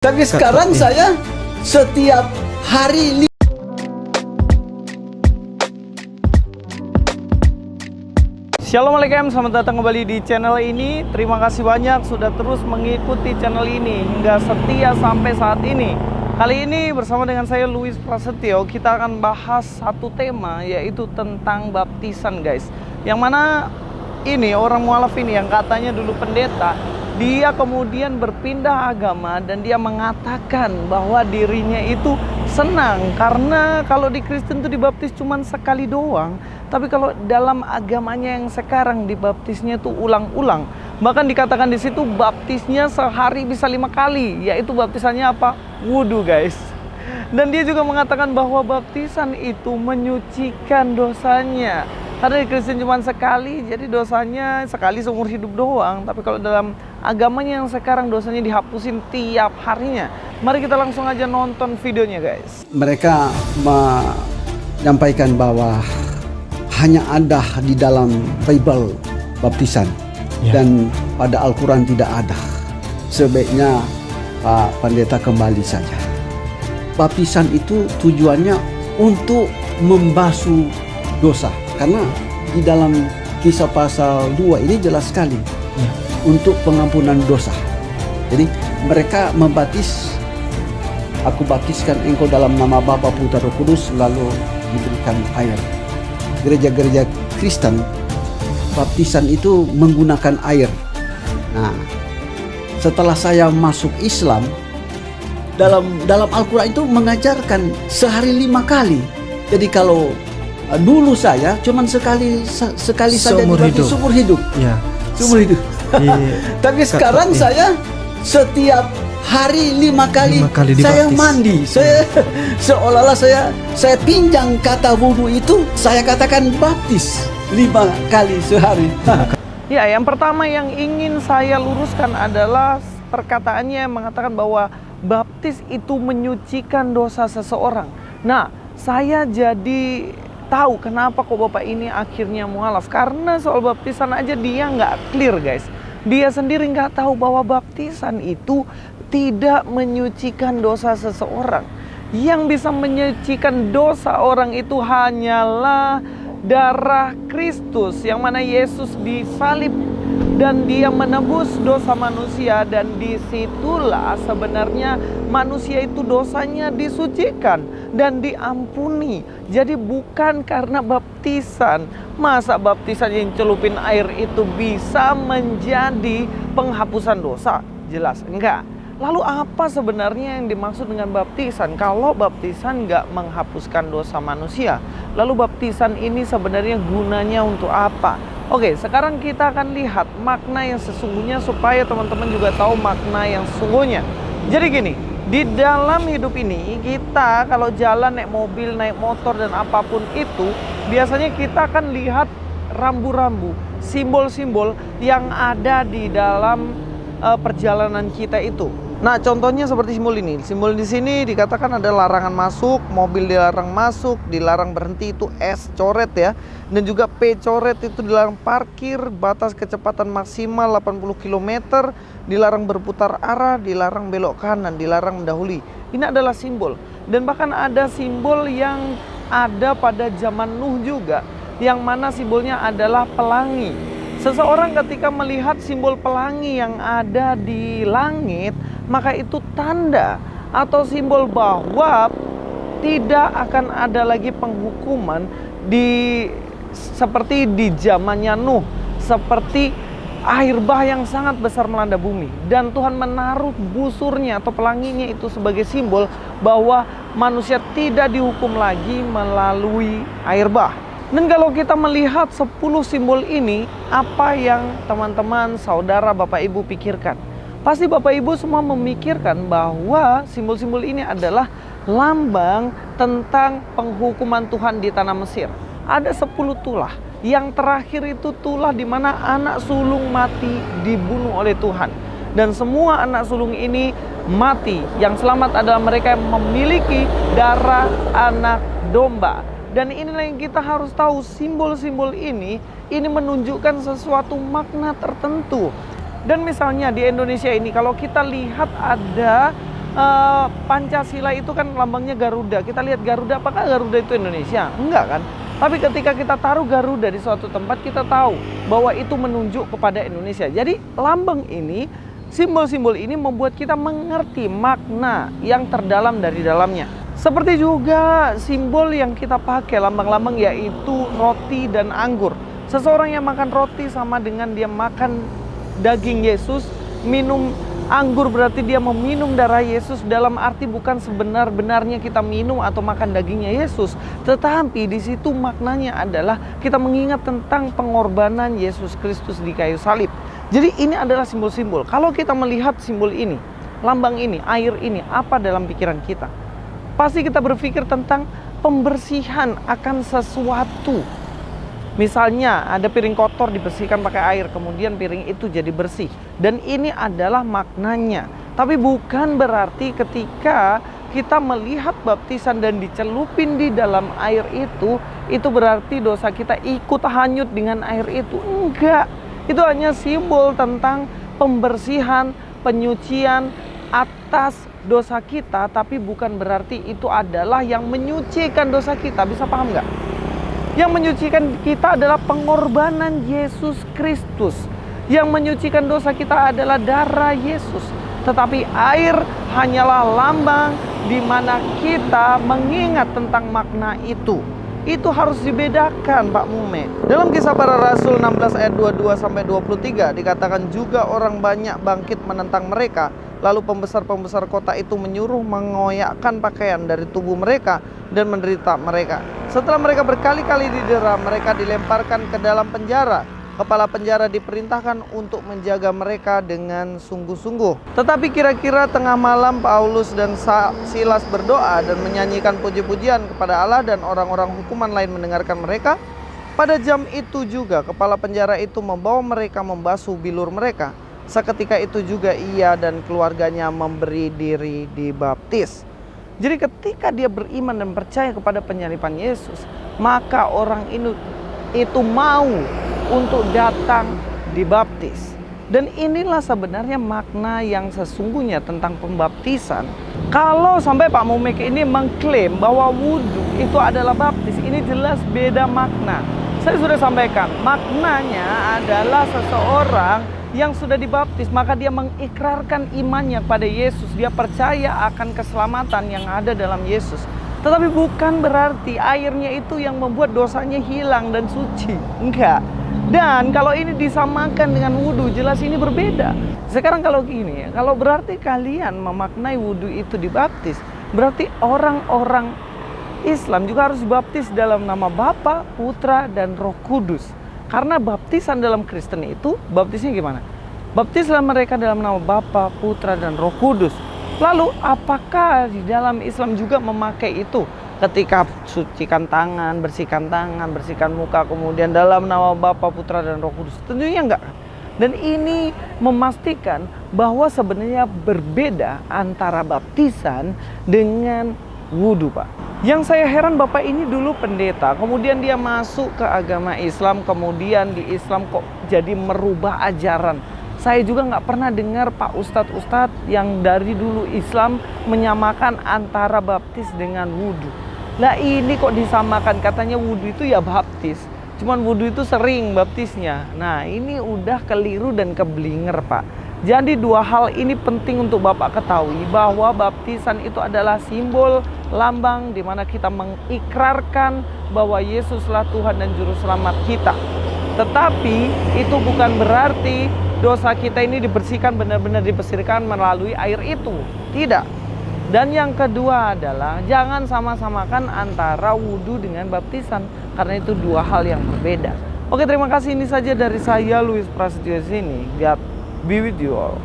Tapi sekarang saya setiap hari Assalamualaikum, selamat datang kembali di channel ini. Terima kasih banyak sudah terus mengikuti channel ini hingga setia sampai saat ini. Kali ini bersama dengan saya Luis Prasetyo, kita akan bahas satu tema, yaitu tentang baptisan, guys. Yang mana ini orang mualaf ini yang katanya dulu pendeta, dia kemudian berpindah agama dan dia mengatakan bahwa dirinya itu senang karena kalau di Kristen itu dibaptis cuma sekali doang. Tapi kalau dalam agamanya yang sekarang dibaptisnya itu ulang-ulang. Bahkan dikatakan di situ baptisnya sehari bisa 5 kali, yaitu baptisannya apa? Wudhu, guys. Dan dia juga mengatakan bahwa baptisan itu menyucikan dosanya. Karena di Kristen cuma sekali, jadi dosanya sekali seumur hidup doang. Tapi kalau dalam agamanya yang sekarang dosanya dihapusin tiap harinya. Mari kita langsung aja nonton videonya, guys. mereka menyampaikan bahwa hanya ada di dalam Bible baptisan dan pada Al-Quran tidak ada. Sebaiknya Pak Pendeta kembali saja. Baptisan itu tujuannya untuk membasuh dosa. Karena di dalam Kisah pasal 2 ini jelas sekali untuk pengampunan dosa. Jadi mereka membaptis, aku baptiskan engkau dalam nama Bapa, Putra, Roh Kudus, lalu diberikan air. Gereja-gereja Kristen baptisan itu menggunakan air. Nah, setelah saya masuk Islam, dalam Al-Quran itu mengajarkan sehari 5 kali. Jadi kalau dulu saya cuman sekali saja dibaptis seumur hidup. Ya. Seumur hidup. Tapi sekarang saya setiap hari 5 kali saya mandi. Saya seolah-olah saya pinjam kata wudhu itu, saya katakan baptis 5 kali sehari. Ya, yang pertama yang ingin saya luruskan adalah perkataannya yang mengatakan bahwa baptis itu menyucikan dosa seseorang. Nah, saya jadi tahu kenapa kok Bapak ini akhirnya mualaf. Karena soal baptisan aja dia nggak clear, guys. Dia sendiri nggak tahu bahwa baptisan itu tidak menyucikan dosa seseorang. Yang bisa menyucikan dosa orang itu hanyalah darah Kristus, yang mana Yesus disalib dan dia menebus dosa manusia, dan disitulah sebenarnya manusia itu dosanya disucikan dan diampuni. Jadi bukan karena baptisan. Masa baptisan yang celupin air itu bisa menjadi penghapusan dosa? Jelas enggak. Lalu apa sebenarnya yang dimaksud dengan baptisan? Kalau baptisan nggak menghapuskan dosa manusia, lalu baptisan ini sebenarnya gunanya untuk apa? Oke, sekarang kita akan lihat makna yang sesungguhnya supaya teman-teman juga tahu makna yang sesungguhnya. Jadi gini, di dalam hidup ini kita kalau jalan, naik mobil, naik motor dan apapun itu, biasanya kita akan lihat rambu-rambu, simbol-simbol yang ada di dalam perjalanan kita itu. Nah, contohnya seperti simbol ini. Simbol di sini dikatakan ada larangan masuk, mobil dilarang masuk, dilarang berhenti itu S coret ya. Dan juga P coret itu dilarang parkir, batas kecepatan maksimal 80 km, dilarang berputar arah, dilarang belok kanan, dilarang mendahului. Ini adalah simbol. Dan bahkan ada simbol yang ada pada zaman Nuh juga, yang mana simbolnya adalah pelangi. Seseorang ketika melihat simbol pelangi yang ada di langit, maka itu tanda atau simbol bahwa tidak akan ada lagi penghukuman seperti di zamannya Nuh, seperti air bah yang sangat besar melanda bumi, dan Tuhan menaruh busurnya atau pelanginya itu sebagai simbol bahwa manusia tidak dihukum lagi melalui air bah. Dan kalau kita melihat 10 simbol ini, apa yang teman-teman, saudara, Bapak Ibu pikirkan? Pasti Bapak Ibu semua memikirkan bahwa simbol-simbol ini adalah lambang tentang penghukuman Tuhan di tanah Mesir. Ada 10 tulah. Yang terakhir itu tulah di mana anak sulung mati dibunuh oleh Tuhan. Dan semua anak sulung ini mati. Yang selamat adalah mereka yang memiliki darah anak domba. Dan inilah yang kita harus tahu, simbol-simbol ini menunjukkan sesuatu makna tertentu. Dan misalnya di Indonesia ini kalau kita lihat ada Pancasila itu kan lambangnya Garuda. Kita lihat Garuda, apakah Garuda itu Indonesia? Enggak kan? Tapi ketika kita taruh Garuda di suatu tempat, kita tahu bahwa itu menunjuk kepada Indonesia. Jadi lambang ini, simbol-simbol ini membuat kita mengerti makna yang terdalam dari dalamnya. Seperti juga simbol yang kita pakai, lambang-lambang, yaitu roti dan anggur. Seseorang yang makan roti sama dengan dia makan daging Yesus, minum anggur berarti dia meminum darah Yesus, dalam arti bukan sebenar-benarnya kita minum atau makan dagingnya Yesus, tetapi di situ maknanya adalah kita mengingat tentang pengorbanan Yesus Kristus di kayu salib. Jadi ini adalah simbol-simbol. Kalau kita melihat simbol ini, lambang ini, air ini, apa dalam pikiran kita? Pasti kita berpikir tentang pembersihan akan sesuatu. Misalnya ada piring kotor dibersihkan pakai air, kemudian piring itu jadi bersih. Dan ini adalah maknanya. Tapi bukan berarti ketika kita melihat baptisan dan dicelupin di dalam air itu berarti dosa kita ikut hanyut dengan air itu. Enggak. Itu hanya simbol tentang pembersihan, penyucian atas dosa kita, tapi bukan berarti itu adalah yang menyucikan dosa kita. Bisa paham nggak? Yang menyucikan kita adalah pengorbanan Yesus Kristus. Yang menyucikan dosa kita adalah darah Yesus. Tetapi air hanyalah lambang di mana kita mengingat tentang makna itu. Itu harus dibedakan, Pak Mume. Dalam Kisah Para Rasul 16 ayat 22-23 dikatakan juga orang banyak bangkit menentang mereka. Lalu pembesar-pembesar kota itu menyuruh mengoyakkan pakaian dari tubuh mereka dan menderita mereka. Setelah mereka berkali-kali didera, mereka dilemparkan ke dalam penjara. Kepala penjara diperintahkan untuk menjaga mereka dengan sungguh-sungguh. Tetapi kira-kira tengah malam Paulus dan Silas berdoa dan menyanyikan puji-pujian kepada Allah, dan orang-orang hukuman lain mendengarkan mereka. Pada jam itu juga kepala penjara itu membawa mereka membasuh bilur mereka. Seketika itu juga ia dan keluarganya memberi diri dibaptis. Jadi ketika dia beriman dan percaya kepada penyaliban Yesus, maka orang itu mau untuk datang dibaptis. Dan inilah sebenarnya makna yang sesungguhnya tentang pembaptisan. Kalau sampai Pak Mumek ini mengklaim bahwa wudhu itu adalah baptis, ini jelas beda makna. Saya sudah sampaikan, maknanya adalah seseorang yang sudah dibaptis, maka dia mengikrarkan imannya pada Yesus. Dia percaya akan keselamatan yang ada dalam Yesus. Tetapi bukan berarti airnya itu yang membuat dosanya hilang dan suci. Enggak. Dan kalau ini disamakan dengan wudhu, jelas ini berbeda. Sekarang kalau gini, kalau berarti kalian memaknai wudhu itu dibaptis, berarti orang-orang Islam juga harus dibaptis dalam nama Bapa, Putra, dan Roh Kudus. Karena baptisan dalam Kristen itu, baptisnya gimana? Baptislah mereka dalam nama Bapa, Putra, dan Roh Kudus. Lalu apakah di dalam Islam juga memakai itu? Ketika sucikan tangan, bersihkan muka, kemudian dalam nama Bapa, Putra, dan Roh Kudus. Tentunya enggak. Dan ini memastikan bahwa sebenarnya berbeda antara baptisan dengan wudhu, Pak. Yang saya heran, Bapak ini dulu pendeta, kemudian dia masuk ke agama Islam, kemudian di Islam kok jadi merubah ajaran. Saya juga nggak pernah dengar Pak Ustadz yang dari dulu Islam menyamakan antara baptis dengan wudhu. Lah ini kok disamakan, katanya wudhu itu ya baptis, cuman wudhu itu sering baptisnya. Nah ini udah keliru dan keblinger, Pak. Jadi dua hal ini penting untuk Bapak ketahui, bahwa baptisan itu adalah simbol lambang di mana kita mengikrarkan bahwa Yesuslah Tuhan dan Juru Selamat kita. Tetapi itu bukan berarti dosa kita ini dibersihkan, benar-benar dibersihkan melalui air itu. Tidak. Dan yang kedua adalah jangan sama-samakan antara wudhu dengan baptisan, karena itu dua hal yang berbeda. Oke, terima kasih. Ini saja dari saya, Louis Prasetyo sini. God be with you all.